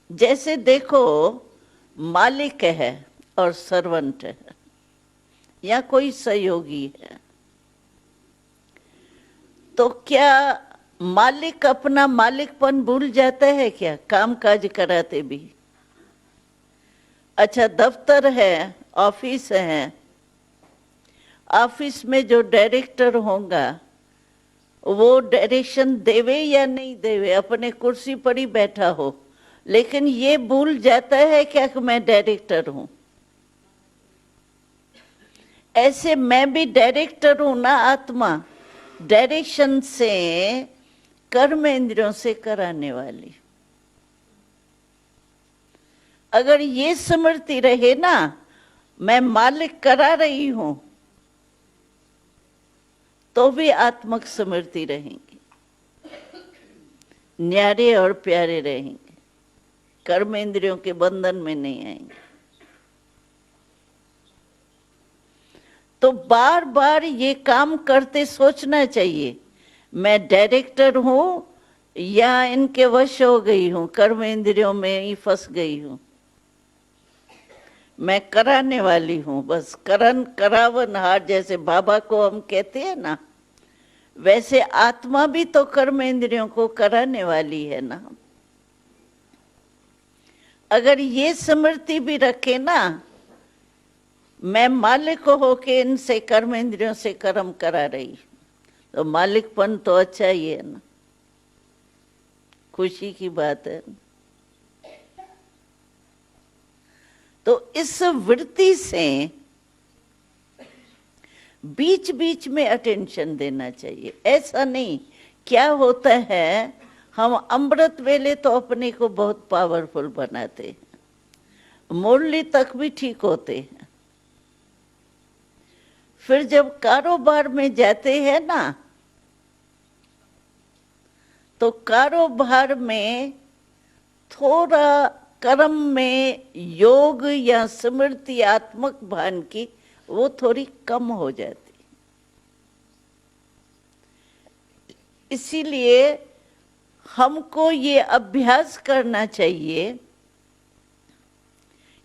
जैसे देखो, मालिक है और सर्वेंट है, या कोई सहयोगी है, तो क्या मालिक अपना मालिकपन भूल जाता है क्या काम काज कराते भी? अच्छा, दफ्तर है, ऑफिस है, ऑफिस में जो डायरेक्टर होगा वो डायरेक्शन देवे या नहीं देवे, अपने कुर्सी पर ही बैठा हो, लेकिन ये भूल जाता है क्या कि मैं डायरेक्टर हूं। ऐसे मैं भी डायरेक्टर हूं ना, आत्मा डायरेक्शन से, कर्म इंद्रियों से कराने वाली। अगर ये स्मृति रहे ना, मैं मालिक करा रही हूं, तो भी आत्मक स्मृति रहेंगी, न्यारे और प्यारे रहेंगे, कर्म इंद्रियों के बंधन में नहीं आएंगे। तो बार बार ये काम करते सोचना चाहिए, मैं डायरेक्टर हूं या इनके वश हो गई हूं, कर्म इंद्रियों में ही फंस गई हूं। मैं कराने वाली हूं, बस करन करावन हार, जैसे बाबा को हम कहते हैं ना, वैसे आत्मा भी तो कर्म इंद्रियों को कराने वाली है ना। अगर ये स्मृति भी रखे ना, मैं मालिक होके इनसे कर्म इंद्रियों से कर्म करा रही, तो मालिकपन तो अच्छा ही है ना, खुशी की बात है। तो इस वृत्ति से बीच बीच में अटेंशन देना चाहिए। ऐसा नहीं, क्या होता है, हम अमृत वेले तो अपने को बहुत पावरफुल बनाते हैं, मुरली तक भी ठीक होते हैं, फिर जब कारोबार में जाते हैं ना, तो कारोबार में थोड़ा कर्म में योग या स्मृति आत्मक भान की वो थोड़ी कम हो जाती। इसीलिए हमको ये अभ्यास करना चाहिए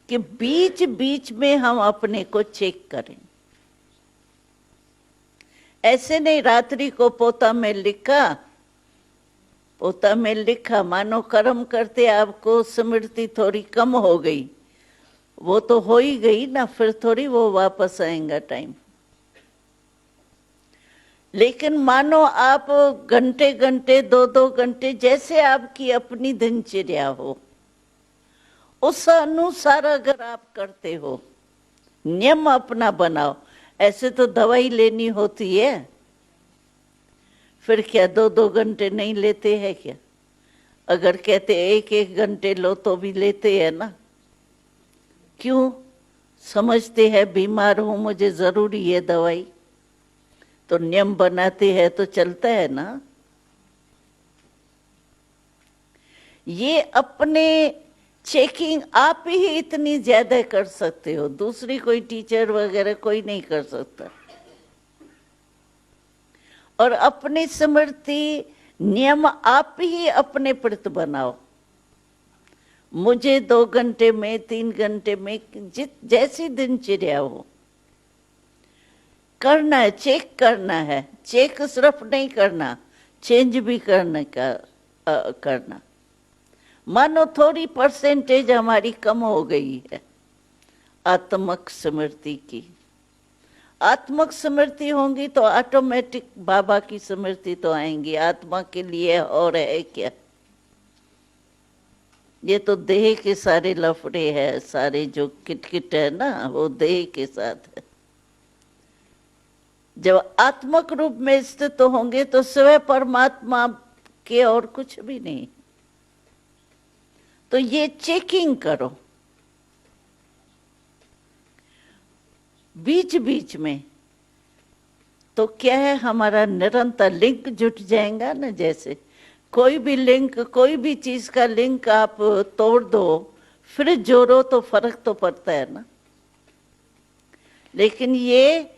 कि बीच बीच में हम अपने को चेक करें। ऐसे नहीं रात्रि को पोता में लिखा, पोता में लिखा, मानो कर्म करते आपको स्मृति थोड़ी कम हो गई, वो तो हो ही गई ना, फिर थोड़ी वो वापस आएगा टाइम। लेकिन मानो आप घंटे घंटे, दो दो घंटे, जैसे आपकी अपनी दिनचर्या हो, उस अनुसार अगर आप करते हो, नियम अपना बनाओ। ऐसे तो दवाई लेनी होती है, फिर क्या दो दो घंटे नहीं लेते हैं क्या? अगर कहते एक एक घंटे लो तो भी लेते हैं ना। क्यों? समझते हैं बीमार हूं, मुझे जरूरी है दवाई, तो नियम बनाते हैं तो चलता है ना। ये अपने चेकिंग आप ही इतनी ज्यादा कर सकते हो, दूसरी कोई टीचर वगैरह कोई नहीं कर सकता। और अपनी स्मृति नियम आप ही अपने प्रति बनाओ। मुझे 2 घंटे में, 3 घंटे में, जैसी दिनचर्या हो, करना है, चेक करना है। चेक सिर्फ नहीं करना, चेंज भी करने का करना। मानो थोड़ी परसेंटेज हमारी कम हो गई है आत्मक स्मृति की, आत्मक स्मृति होंगी तो ऑटोमेटिक बाबा की स्मृति तो आएंगी। आत्मा के लिए और है क्या? ये तो देह के सारे लफड़े हैं, सारे जो किटकिट है ना, वो देह के साथ है। जब आत्मक रूप में स्थित तो होंगे तो स्वयं परमात्मा के और कुछ भी नहीं। तो ये चेकिंग करो बीच बीच में, तो क्या है, हमारा निरंतर लिंक जुट जाएगा ना। जैसे कोई भी लिंक, कोई भी चीज का लिंक आप तोड़ दो, फिर जोड़ो तो फर्क तो पड़ता है ना। लेकिन ये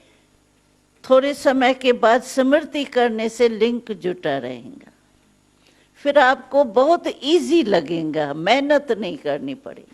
थोड़े समय के बाद स्मृति करने से लिंक जुटा रहेगा, फिर आपको बहुत इजी लगेगा, मेहनत नहीं करनी पड़ेगी।